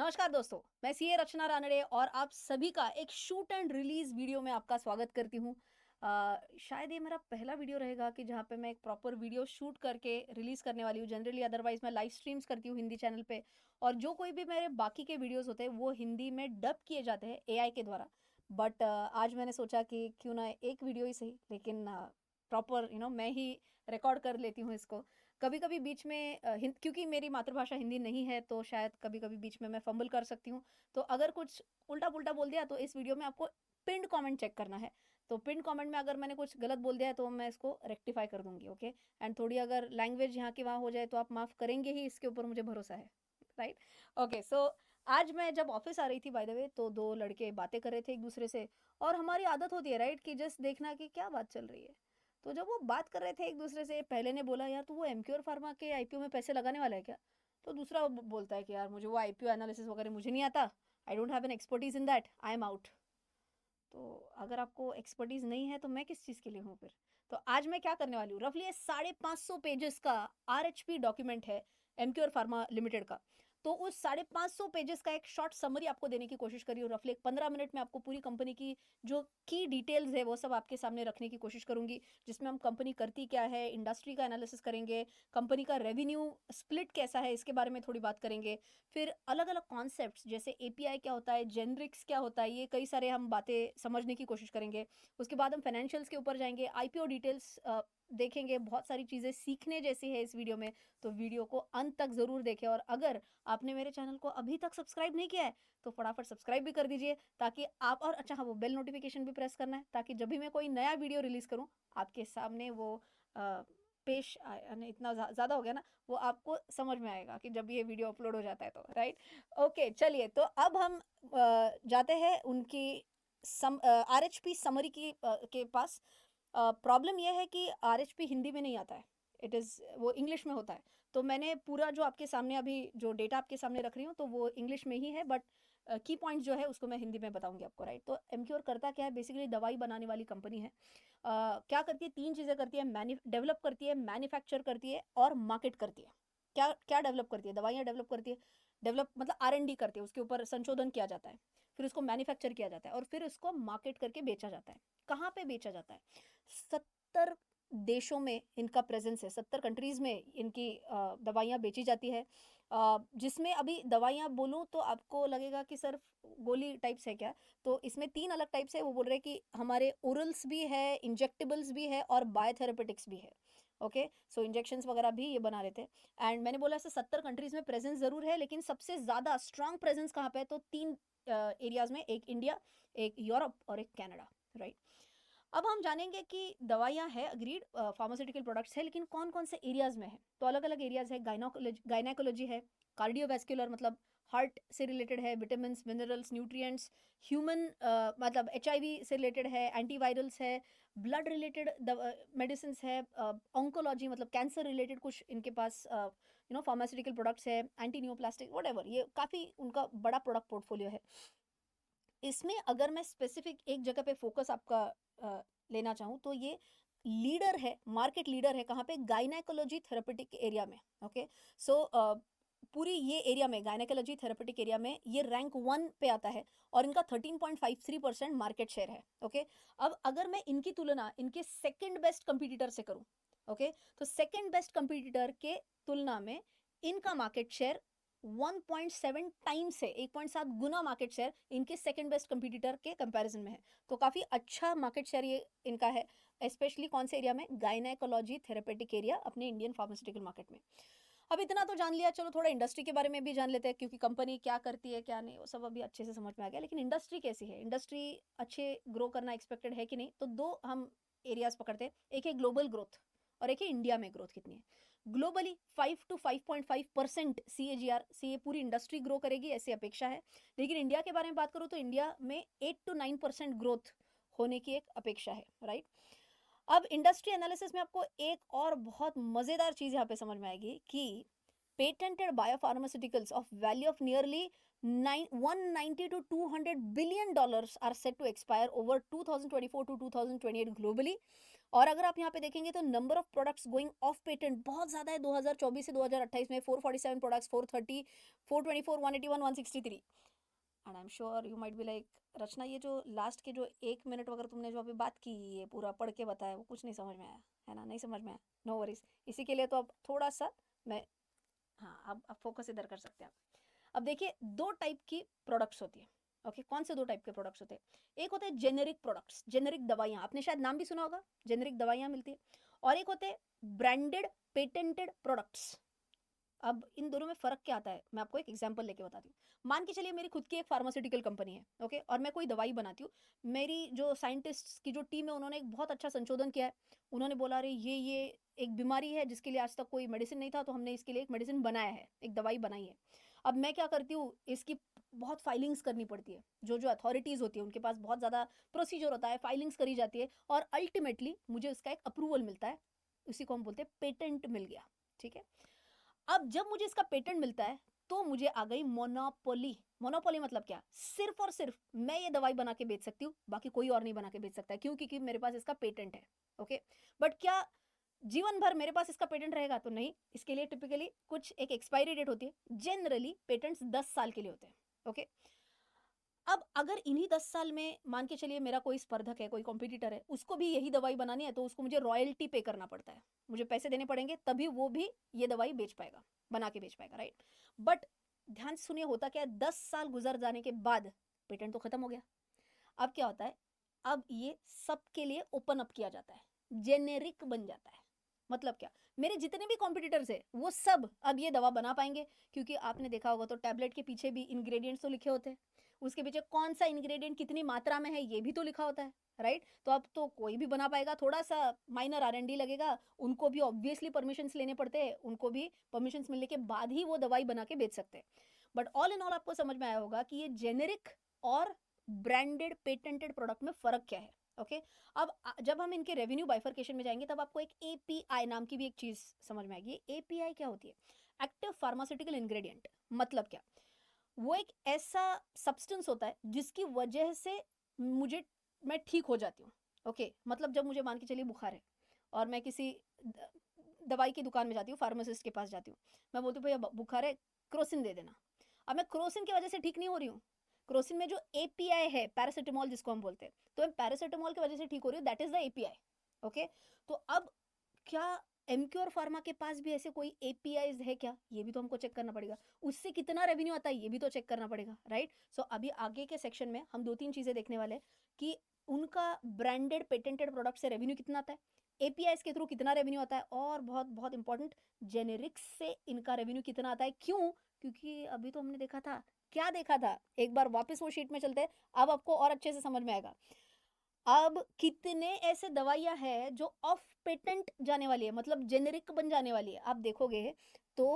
नमस्कार दोस्तों, मैं सीए रचना रानड़े और आप सभी का एक शूट एंड रिलीज वीडियो में आपका स्वागत करती हूँ। शायद ये मेरा पहला वीडियो रहेगा कि जहाँ पे मैं एक प्रॉपर वीडियो शूट करके रिलीज करने वाली हूँ। जनरली अदरवाइज मैं लाइव स्ट्रीम्स करती हूँ हिंदी चैनल पे, और जो कोई भी मेरे बाकी के वीडियोस होते हैं वो हिंदी में डब किए जाते हैं एआई के द्वारा। बट आज मैंने सोचा कि क्यों ना एक वीडियो ही सही, लेकिन प्रॉपर मैं ही रिकॉर्ड कर लेती हूँ इसको। कभी कभी बीच में क्योंकि मेरी मातृभाषा हिंदी नहीं है तो शायद कभी कभी बीच में मैं फंबल कर सकती हूँ। तो अगर कुछ उल्टा पुल्टा बोल दिया तो इस वीडियो में आपको पिंड कमेंट चेक करना है। तो पिंड कमेंट में अगर मैंने कुछ गलत बोल दिया है तो मैं इसको रेक्टिफाई कर दूंगी, ओके। एंड थोड़ी अगर लैंग्वेज यहाँ की वहाँ हो जाए तो आप माफ़ करेंगे ही, इसके ऊपर मुझे भरोसा है। राइट। ओके, सो आज मैं जब ऑफिस आ रही थी बाय द वे, तो दो लड़के बातें कर रहे थे एक दूसरे से। और हमारी आदत होती है राइट कि जस्ट देखना कि क्या बात चल रही है। तो जब वो बात कर रहे थे एक दूसरे से, पहले ने बोला यार तू वो एमक्योर फार्मा के आईपीओ में पैसे लगाने वाला है क्या। तो दूसरा बोलता है कि यार मुझे वो आईपीओ एनालिसिस वगैरह मुझे नहीं आता। I don't have an expertise in that, I am out. तो अगर आपको एक्सपर्टीज नहीं है तो मैं किस चीज़ के लिए हूँ फिर। तो आज मैं क्या करने वाली हूँ, रफली ये 550 पेजेस का आरएचपी डॉक्यूमेंट है एमक्योर फार्मा लिमिटेड का। तो उस 550 पेजेस का एक शॉर्ट समरी आपको देने की कोशिश करी हूँ। रफली एक 15 मिनट में आपको पूरी कंपनी की जो की डिटेल्स है वो सब आपके सामने रखने की कोशिश करूंगी, जिसमें हम कंपनी करती क्या है, इंडस्ट्री का एनालिसिस करेंगे, कंपनी का रेवेन्यू स्प्लिट कैसा है इसके बारे में थोड़ी बात करेंगे। फिर अलग अलग कॉन्सेप्ट्स जैसे एपीआई क्या होता है, जेनरिक्स क्या होता है, ये कई सारे हम बातें समझने की कोशिश करेंगे। उसके बाद हम फाइनेंशियल्स के ऊपर जाएंगे, आईपीओ डिटेल्स देखेंगे। बहुत सारी चीज़ें सीखने जैसी है इस वीडियो में, तो वीडियो को अंत तक ज़रूर देखें। और अगर आपने मेरे चैनल को अभी तक सब्सक्राइब नहीं किया है तो फटाफट सब्सक्राइब भी कर दीजिए, ताकि आप, और अच्छा हाँ, वो बेल नोटिफिकेशन भी प्रेस करना है ताकि जब भी मैं कोई नया वीडियो रिलीज़ करूँ आपके सामने वो पेश आए। इतना ज़्यादा हो गया ना, वो आपको समझ में आएगा कि जब ये वीडियो अपलोड हो जाता है तो। राइट। ओके, चलिए तो अब हम जाते हैं उनकी आरएचपी समरी के पास। प्रॉब्लम यह है कि आरएचपी हिंदी में नहीं आता है, इट इज़ वो इंग्लिश में होता है। तो मैंने पूरा जो आपके सामने अभी जो डेटा आपके सामने रख रही हूँ तो वो इंग्लिश में ही है, बट की पॉइंट जो है उसको मैं हिंदी में बताऊंगी आपको। राइट। तो एमक्योर करता क्या है, बेसिकली दवाई बनाने वाली कंपनी है। क्या करती है, तीन चीज़ें करती है, डेवलप करती है, मैन्युफैक्चर करती है और मार्केट करती है। क्या क्या डेवलप करती है, दवाइयाँ डेवलप करती है। डेवलप मतलब आरएनडी करती है, उसके ऊपर संशोधन किया जाता है, फिर उसको मैन्युफैक्चर किया जाता है और फिर उसको मार्केट करके बेचा जाता है। कहाँ पे बेचा जाता है, 70 देशों में इनका प्रेजेंस है, 70 कंट्रीज़ में इनकी दवाइयाँ बेची जाती है। जिसमें अभी दवाइयाँ बोलूँ तो आपको लगेगा कि सिर्फ गोली टाइप्स है क्या। तो इसमें तीन अलग टाइप्स है। वो बोल रहे हैं कि हमारे ओरल्स भी है, इंजेक्टेबल्स भी है और बायोथेरेपेटिक्स भी है। ओके, सो इंजेक्शंस वगैरह भी ये बना रहे थे। एंड मैंने बोला ऐसे 70 कंट्रीज़ में प्रेजेंस ज़रूर है, लेकिन सबसे ज़्यादा स्ट्रांग प्रेजेंस कहाँ पे है, तो तीन एरियाज़ में, एक इंडिया, एक यूरोप और एक कनाडा। राइट। अब हम जानेंगे कि दवाइयाँ हैं, अग्रीड, फार्मास्यूटिकल प्रोडक्ट्स है, लेकिन कौन कौन से एरियाज में है। तो अलग अलग एरियाज है, गायनाकोलॉजी है, कार्डियोवैस्कुलर मतलब हार्ट से रिलेटेड है, विटामिन मिनरल्स न्यूट्रिएंट्स, ह्यूमन मतलब एचआईवी से रिलेटेड है, एंटीवायरल्स है, ब्लड रिलेटेड मेडिसिन है, ऑन्कोलॉजी मतलब कैंसर रिलेटेड कुछ इनके पास फार्मास्यूटिकल प्रोडक्ट्स है, एंटी न्यूप्लास्टिक वट, ये काफ़ी उनका बड़ा प्रोडक्ट पोर्टफोलियो है। इसमें अगर मैं स्पेसिफिक एक जगह पे फोकस आपका लेना चाहूँ तो ये लीडर है, मार्केट लीडर है कहाँ पे, गायनेकोलॉजी थेरेपेटिक एरिया में। ओके, सो पूरी ये एरिया में, गायनेकोलॉजी थेरेपेटिक एरिया में ये रैंक 1 पे आता है और इनका 13.53% मार्केट शेयर है। ओके, अब अगर मैं इनकी तुलना इनके सेकंड बेस्ट कंपटीटर से करूँ, ओके, तो सेकंड बेस्ट कंपटीटर के तुलना में इनका मार्केट शेयर 1.7 टाइम्स से 1.7 गुना मार्केट शेयर इनके सेकंड बेस्ट कंपटीटर के कंपैरिजन में है। तो काफ़ी अच्छा मार्केट शेयर ये इनका है, स्पेशली कौन से एरिया में, गायनेकोलॉजी थेरेपेटिक एरिया, अपने इंडियन फार्मास्यूटिकल मार्केट में। अब इतना तो जान लिया, चलो थोड़ा इंडस्ट्री के बारे में भी जान लेते हैं, क्योंकि कंपनी क्या करती है क्या नहीं वो सब अभी अच्छे से समझ में आ गया। लेकिन इंडस्ट्री कैसी है, इंडस्ट्री अच्छे ग्रो करना एक्सपेक्टेड है कि नहीं, तो दो हम एरियाज पकड़ते हैं। एक है ग्लोबल ग्रोथ और एक है इंडिया में ग्रोथ कितनी है। ग्लोबली 5 to 5.5% CAGR से ये पूरी इंडस्ट्री ग्रो करेगी ऐसी अपेक्षा है। लेकिन इंडिया के बारे में बात करूँ तो इंडिया में 8 to 9% ग्रोथ होने की एक अपेक्षा है। राइट। अब इंडस्ट्री एनालिसिस में आपको एक और बहुत मज़ेदार चीज़ यहाँ पे समझ में आएगी कि patented biopharmaceuticals of value of nearly 190 to 200 billion dollars are set to expire over 2024 to 2028 globally, और अगर आप यहाँ पे देखेंगे तो number of products going of patent बहुत ज़्यादा है 2024 से 2028 में 447 products 430 424 181 163 and I am sure you might be like Rachna ये जो लास्ट के जो 1 मिनट वगैरह तुमने जो अभी बात की ये पूरा पढ़ के बताया वो कुछ नहीं समझ में आया है ना, नहीं समझ में आया, नो वरीज। इसी के लिए तो अब थोड़ा सा मैं, हाँ अब फोकस इधर कर सकते हैं आप। अब देखिए दो टाइप की प्रोडक्ट्स होती है। ओके कौन से दो टाइप के प्रोडक्ट्स होते हैं? एक होते हैं जेनेरिक प्रोडक्ट्स, जेनेरिक दवाइयाँ, आपने शायद नाम भी सुना होगा, जेनेरिक दवाइयाँ मिलती है। और एक होते हैं ब्रांडेड पेटेंटेड प्रोडक्ट्स। अब इन दोनों में फ़र्क क्या आता है मैं आपको एक एग्जांपल लेके बताती हूँ। मान के चलिए मेरी खुद की एक फार्मास्यूटिकल कंपनी है, ओके, और मैं कोई दवाई बनाती हूँ। मेरी जो साइंटिस्ट्स की जो टीम है उन्होंने एक बहुत अच्छा संशोधन किया है। उन्होंने बोला अरे ये एक बीमारी है जिसके लिए आज तक कोई मेडिसिन नहीं था, तो हमने इसके लिए एक मेडिसिन बनाया है, एक दवाई बनाई है। अब मैं क्या करती हूँ, इसकी बहुत फाइलिंग्स करनी पड़ती है, जो जो अथॉरिटीज़ होती है उनके पास बहुत ज़्यादा प्रोसीजर होता है, फाइलिंग्स करी जाती है और अल्टीमेटली मुझे उसका एक अप्रूवल मिलता है। उसी को हम बोलते हैं पेटेंट मिल गया, ठीक है। अब जब मुझे इसका पेटेंट मिलता है तो मुझे आ गई मोनोपोली। मोनोपोली मतलब क्या? सिर्फ और सिर्फ मैं ये दवाई बना के बेच सकती हूँ, बाकी कोई और नहीं बना के बेच सकता है। क्यों? क्योंकि मेरे पास इसका पेटेंट है। ओके, बट क्या जीवन भर मेरे पास इसका पेटेंट रहेगा? तो नहीं, इसके लिए टिपिकली कुछ एक एक्सपायरी डेट होती है। जनरली पेटेंट्स 10 साल के लिए होते हैं। ओके, अब अगर इन्हीं 10 साल में मान के चलिए मेरा कोई स्पर्धक है, कोई कॉम्पिटिटर है, उसको भी यही दवाई बनानी है, तो उसको मुझे रॉयल्टी पे करना पड़ता है, मुझे पैसे देने पड़ेंगे, तभी वो भी ये दवाई बेच पाएगा, बना के बेच पाएगा, राइट। बट ध्यान से सुनिए, होता क्या है, 10 साल गुजर जाने के बाद पेटेंट तो खत्म हो गया। अब क्या होता है, अब ये सबके लिए ओपन अप किया जाता है, जेनेरिक बन जाता है। मतलब क्या, मेरे जितने भी कॉम्पिटिटर्स है वो सब अब ये दवा बना पाएंगे। क्योंकि आपने देखा होगा तो टैबलेट के पीछे भी इंग्रेडिएंट्स तो लिखे होते हैं, उसके पीछे कौन सा इंग्रेडिएंट कितनी मात्रा में है ये भी तो लिखा होता है, राइट। तो अब तो कोई भी बना पाएगा, थोड़ा सा माइनर R&D लगेगा, उनको भी ऑब्वियसली परमिशंस लेने पड़ते हैं, उनको भी परमिशंस मिलने के बाद ही वो दवाई बना के बेच सकते हैं। बट ऑल इन ऑल आपको समझ में आया होगा कि ये जेनेरिक और ब्रांडेड पेटेंटेड प्रोडक्ट में फ़र्क क्या है। ओके, अब जब हम इनके रेवेन्यू बाइफर्केशन में जाएंगे तब आपको एक API नाम की भी एक चीज़ समझ में आएगी। API क्या होती है? Active pharmaceutical ingredient. मतलब क्या, वो एक ऐसा सब्सटेंस होता है जिसकी वजह से मुझे मैं ठीक हो जाती हूँ। ओके, मतलब जब मुझे मान के चलिए बुखार है और मैं किसी दवाई की दुकान में जाती हूँ, फार्मासिस्ट के पास जाती हूँ, मैं बोलती हूँ भैया बुखार है, क्रोसिन दे देना। अब मैं क्रोसिन की वजह से ठीक नहीं हो रही हूँ, क्रोसिन में जो API है, पैरासिटामोल जिसको हम बोलते हैं, तो मैं पैरासिटामोल की वजह से ठीक हो रही हूँ, that is the API। Okay, तो अब क्या एमक्योर फार्मा के पास भी ऐसे कोई APIs है क्या? ये भी तो हमको चेक करना पड़ेगा। उससे कितना रेवेन्यू आता है ये भी तो चेक करना पड़ेगा, राइट। सो अभी आगे के सेक्शन में हम 2-3 चीजें देखने वाले हैं कि उनका ब्रांडेड पेटेंटेड प्रोडक्ट से रेवेन्यू कितना आता है, APIs के थ्रू कितना रेवेन्यू आता है, और बहुत बहुत इंपॉर्टेंट, जेनेरिक्स से इनका रेवेन्यू कितना आता है। क्यों? क्योंकि अभी तो हमने देखा था, क्या देखा था, एक बार वापस वो शीट में चलते हैं, अब आपको और अच्छे से समझ में आएगा। अब कितने ऐसे दवाइयाँ हैं जो ऑफ पेटेंट जाने वाली है, मतलब जेनेरिक बन जाने वाली है। आप देखोगे तो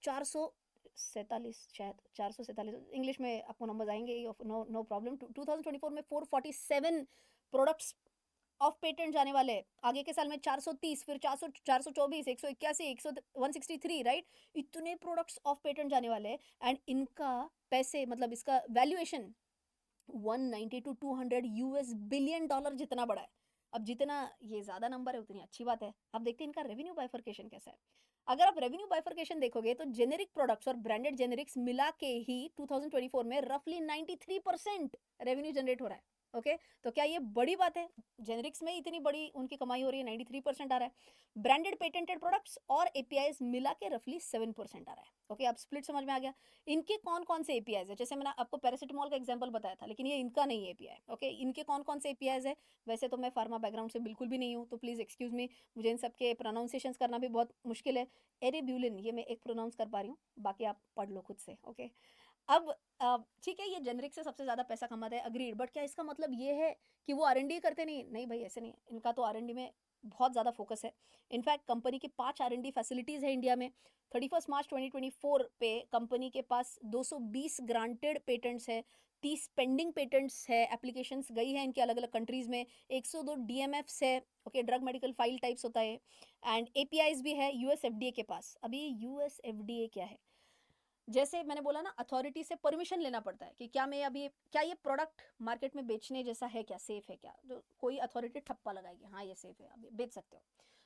447, शायद 447 इंग्लिश में आपको नंबर्स आएंगे, नो नो प्रॉब्लम। 2024 में 447 प्रोडक्ट्स ऑफ पेटेंट जाने वाले हैं। आगे के साल में 430, फिर 400, 424, 181, 163, राइट। इतने प्रोडक्ट्स ऑफ पेटेंट जाने वाले हैं एंड इनका पैसे, मतलब इसका valuation 190 to 200 US billion dollar जितना बड़ा है। अब जितना ये ज्यादा नंबर है उतनी अच्छी बात है। अब देखते हैं इनका रेवेन्यू बाइफर्केशन कैसा है। अगर आप रेवेन्यू बाइफर्केशन देखोगे तो जेनेरिक प्रोडक्ट्स और ब्रांडेड जेनेरिक्स मिला के ही 2024 में रफली 93% रेवेन्यू जनरेट हो रहा है। ओके, तो क्या ये बड़ी बात है? जेनेरिक्स में इतनी बड़ी उनकी कमाई हो रही है, 93% आ रहा है। ब्रांडेड पेटेंटेड प्रोडक्ट्स और APIs मिला के रफली 7% आ रहा है। ओके, अब स्प्लिट समझ में आ गया। इनके कौन कौन से APIs है, जैसे मैंने आपको पैरासिटामोल का एग्जांपल बताया था, लेकिन ये इनका नहीं है API। ओके, इनके कौन कौन से APIs है? वैसे तो मैं फार्मा बैकग्राउंड से बिल्कुल भी नहीं हूँ, तो प्लीज़ एक्सक्यूज मी, मुझे इन सब के प्रोनाउंसिएशंस करना भी बहुत मुश्किल है। एरेब्यूलिन ये मैं एक प्रोनाउंस कर पा रही हूँ, बाकी आप पढ़ लो खुद से। ओके, अब ठीक है, ये जेनरिक से सबसे ज़्यादा पैसा कमाते हैं, अग्रीड, बट क्या इसका मतलब ये है कि वो R&D करते नहीं? नहीं भाई, ऐसे नहीं। इनका तो R&D में बहुत ज़्यादा फोकस है। इनफैक्ट कंपनी की 5 R&D फैसिलिटीज़ है इंडिया में। 31 मार्च 2024 पे कंपनी के पास 220 ग्रांटेड पेटेंट्स है, 30 पेंडिंग पेटेंट्स है, एप्लीकेशंस गई है इनके अलग अलग कंट्रीज़ में, 102 DMFs है। Okay, drug medical file types होता है, एंड APIs भी है US FDA के पास। अभी US FDA क्या है? जैसे मैंने बोला ना, अथॉरिटी से परमिशन लेना पड़ता है कि क्या ये प्रोडक्ट मार्केट में बेचने जैसा है क्या, सेफ है क्या, जो कोई अथॉरिटी ठप्पा लगाएगी हाँ ये सेफ है, आप बेच सकते हो।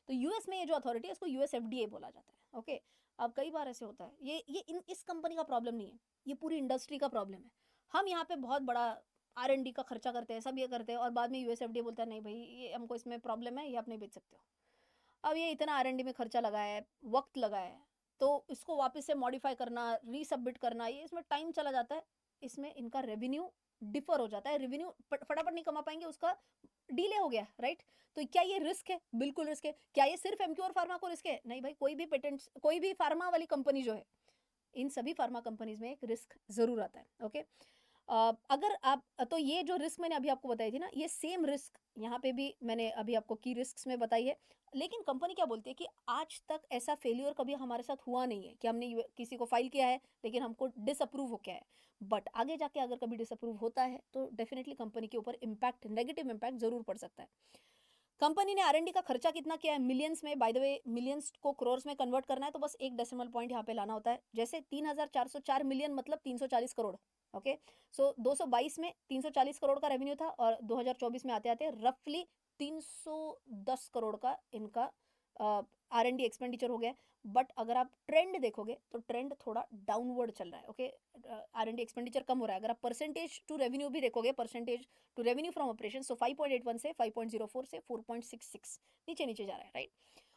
तो यूएस में ये जो अथॉरिटी है इसको यूएस एफडीए बोला जाता है। ओके, अब कई बार ऐसे होता है, ये इस कंपनी का प्रॉब्लम नहीं है, ये पूरी इंडस्ट्री का प्रॉब्लम है। हम यहाँ पे बहुत बड़ा R&D का खर्चा करते हैं, सब ये करते हैं, और बाद में यूएस एफडीए बोलता है नहीं भाई ये हमको इसमें प्रॉब्लम है, ये आप नहीं बेच सकते हो। अब ये इतना R&D में खर्चा लगाया है, वक्त लगाया है, तो इसको वापस से मॉडिफाई करना, रीसबमिट करना, ये इसमें टाइम चला जाता है, इसमें इनका रेवेन्यू डिफर हो जाता है, रेवेन्यू फटाफट नहीं कमा पाएंगे, उसका डिले हो गया, राइट। तो क्या ये रिस्क है? बिल्कुल रिस्क है। क्या ये सिर्फ एमक्योर फार्मा को रिस्क है? नहीं भाई, कोई भी पेटेंट्स, कोई भी फार्मा वाली कंपनी जो है, इन सभी फार्मा कंपनीज में एक रिस्क जरूर आता है। ओके, अगर आप, तो ये जो रिस्क मैंने अभी आपको बताई थी ना, ये सेम रिस्क यहाँ पे भी मैंने अभी आपको की रिस्क में बताई है। लेकिन कंपनी क्या बोलती है कि आज तक ऐसा फेलियर कभी हमारे साथ हुआ नहीं है कि हमने किसी को फाइल किया है लेकिन हमको डिसअप्रूव हो गया है। बट आगे जाके अगर कभी डिसअप्रूव होता है तो डेफिनेटली कंपनी के ऊपर इम्पैक्ट, नेगेटिव इम्पैक्ट जरूर पड़ सकता है। कंपनी ने R&D का खर्चा कितना किया है? मिलियंस में। बाय द वे, मिलियंस को क्रोर्स में कन्वर्ट करना है तो बस एक डेसिमल पॉइंट यहाँ पे लाना होता है। जैसे 3,404 मिलियन मतलब 340 करोड़। ओके, सो 222 में 340 करोड़ का रेवेन्यू था, और 2024 में आते आते रफली 310 करोड़ का इनका R&D एक्सपेंडिचर हो गया। बट अगर आप ट्रेंड देखोगे तो ट्रेंड थोड़ा डाउनवर्ड चल रहा है। ओके, R&D एक्सपेंडिचर कम हो रहा है। अगर आप परसेंटेज टू रेवेन्यू भी देखोगे, percentage to revenue from operation, so 5.81 से 5.04 से 4.66 नीचे नीचे जा रहा है, राइट।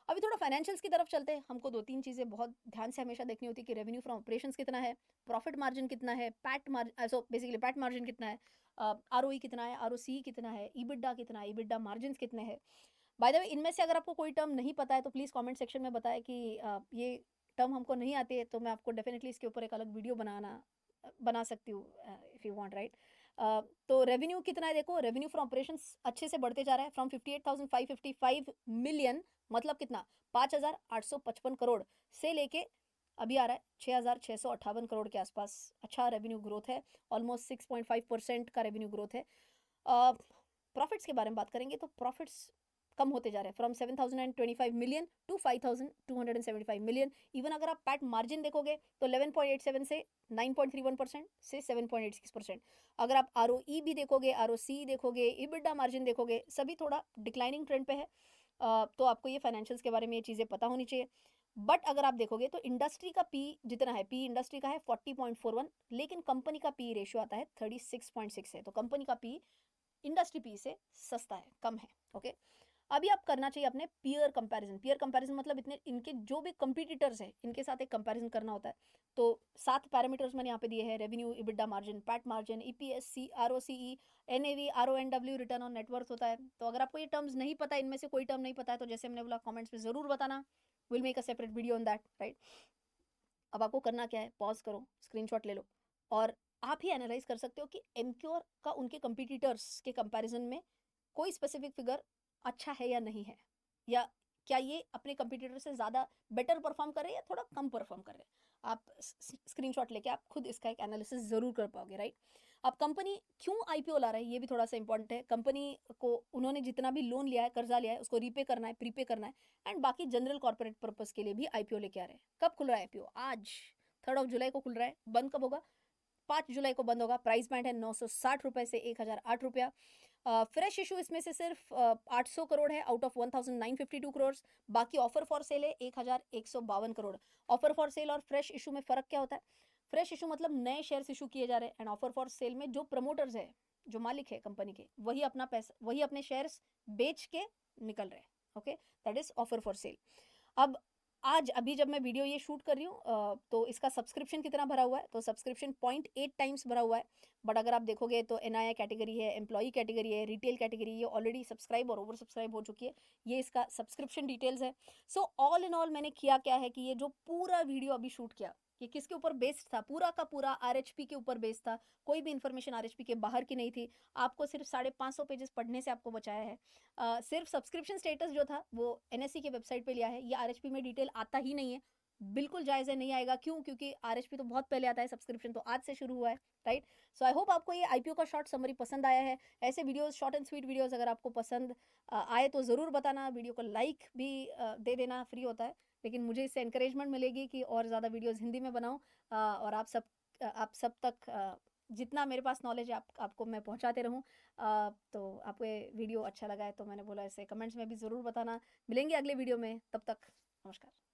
अभी थोड़ा फाइनेंशियल्स की तरफ चलते हैं। हमको 2-3 चीज़ें बहुत ध्यान से हमेशा देखनी होती है कि रेवेन्यू फ्रॉम ऑपरेशंस कितना है, प्रॉफिट मार्जिन कितना है, PAT margin, so basically PAT margin कितना है, ROE कितना है, ROCE कितना है, EBITDA कितना है, EBITDA मार्जिन कितने हैं। बाय द वे, इनमें से अगर आपको कोई टर्म नहीं पता है तो प्लीज़ कमेंट सेक्शन में बताएं कि ये टर्म हमको नहीं आती है, तो मैं आपको डेफिनेटली इसके ऊपर एक अलग वीडियो बना सकती हूँ, इफ़ यू वांट, राइट। तो रेवेन्यू कितना है देखो, रेवेन्यू फ्रॉम ऑपरेशंस अच्छे से बढ़ते जा रहा है, फ्रॉम 58,555 मिलियन, मतलब कितना, 5,855 करोड़ से लेके अभी आ रहा है 6,658 करोड़ के आसपास। अच्छा रेवेन्यू ग्रोथ है, ऑलमोस्ट 6.5% का रेवेन्यू ग्रोथ है। प्रॉफिट्स के बारे में बात करेंगे तो प्रॉफिट्स कम होते जा रहे हैं, from 7,025 million to 5,275 million. Even अगर आप पैट मार्जिन देखोगे तो 11.87 से 9.31% से 7.86%। अगर आप ROE भी देखोगे, ROC देखोगे, EBITDA मार्जिन देखोगे, सभी थोड़ा डिक्लाइनिंग ट्रेंड पे है। तो आपको ये फाइनेंशियल्स के बारे में ये चीज़ें पता होनी चाहिए। बट अगर आप देखोगे तो इंडस्ट्री का पी जितना है, पी इंडस्ट्री का है 40.41, लेकिन कंपनी का पी रेशियो आता है 36.6 है। तो कंपनी का पी इंडस्ट्री पी से सस्ता है, कम है। ओके, अभी आप करना चाहिए अपने पीयर कंपैरिजन। पीयर कंपैरिजन मतलब इतने इनके जो भी कंपटीटर्स हैं इनके साथ एक कंपैरिजन करना होता है। तो 7 पैरामीटर्स मैंने यहाँ पे दिए हैं, revenue, EBITDA margin, PAT margin, EPS, ROCE, NAV, RONW, return on net worth होता है। तो अगर आपको ये टर्म्स नहीं पता, इनमें से कोई टर्म नहीं पता है, तो जैसे मैंने बोला कमेंट्स में ज़रूर बताना, will make a separate video on that, right. अब आपको करना क्या है, पॉज करो, स्क्रीनशॉट ले लो, और आप ही एनालाइज कर सकते हो कि एमक्योर का उनके कंपटीटर्स के कंपैरिजन में कोई स्पेसिफिक फिगर अच्छा है या नहीं है, या क्या ये अपने कंपटीटर से ज़्यादा बेटर परफॉर्म कर रहे हैं या थोड़ा कम परफॉर्म कर रहे हैं। आप स्क्रीनशॉट लेके आप खुद इसका एक एनालिसिस ज़रूर कर पाओगे, राइट। अब कंपनी क्यों IPO ला रहा है ये भी थोड़ा सा इंपॉर्टेंट है। कंपनी को उन्होंने जितना भी लोन लिया है, कर्जा लिया है, उसको रीपे करना है, प्रीपे करना है, एंड बाकी जनरल कॉर्पोरेट पर्पस के लिए भी IPO लेके आ रहे हैं। कब खुल रहा है IPO? आज 3 जुलाई को खुल रहा है। बंद कब होगा? 5 जुलाई को बंद होगा। प्राइस बैंड है 960 रुपये से 1,008 रुपया। फ्रेश इशू इसमें से सिर्फ 800 करोड़ है आउट ऑफ 1952 करोड़। बाकी ऑफर फॉर सेल है 1,152 करोड़। ऑफर फॉर सेल और फ्रेश इशू में फ़र्क क्या होता है? फ्रेश इशू मतलब नए शेयर्स इशू किए जा रहे हैं, एंड ऑफर फॉर सेल में जो प्रमोटर्स है, जो मालिक है कंपनी के, वही अपना पैसा, वही अपने शेयर्स बेच के निकल रहे हैं। Okay, that is offer for sale. अब आज अभी जब मैं वीडियो ये शूट कर रही हूँ तो इसका सब्सक्रिप्शन कितना भरा हुआ है, तो सब्सक्रिप्शन 0.8 टाइम्स भरा हुआ है। बट अगर आप देखोगे तो NII कैटेगरी है, एम्प्लॉई कैटेगरी है, रिटेल कैटेगरी, ये ऑलरेडी सब्सक्राइब और ओवर सब्सक्राइब हो चुकी है। ये इसका सब्सक्रिप्शन डिटेल्स है। सो ऑल इन ऑल मैंने किया क्या है कि ये जो पूरा वीडियो अभी शूट किया, ये किसके ऊपर बेस्ड था? पूरा का पूरा RHP के ऊपर बेस्ड था। कोई भी इन्फॉर्मेशन RHP के बाहर की नहीं थी। आपको सिर्फ 550 पेजेस पढ़ने से आपको बचाया है। सिर्फ सब्सक्रिप्शन स्टेटस जो था वो NSE के वेबसाइट पे लिया है। ये RHP में डिटेल आता ही नहीं है, बिल्कुल जायज़ है, नहीं आएगा। क्यों? क्योंकि RHP तो बहुत पहले आता है, सब्सक्रिप्शन तो आज से शुरू हुआ है, राइट। सो आई होप आपको ये IPO का शॉर्ट समरी पसंद आया है। ऐसे videos, short and sweet videos अगर आपको पसंद आए तो ज़रूर बताना। वीडियो को लाइक भी दे देना, फ्री होता है। लेकिन मुझे इससे एनकरेजमेंट मिलेगी कि और ज़्यादा वीडियोज़ हिंदी में बनाऊँ, और आप सब तक जितना मेरे पास नॉलेज है आपको मैं पहुँचाते रहूँ। तो आपको ये वीडियो अच्छा लगा है तो मैंने बोला इसे कमेंट्स में भी ज़रूर बताना। मिलेंगे अगले वीडियो में, तब तक नमस्कार।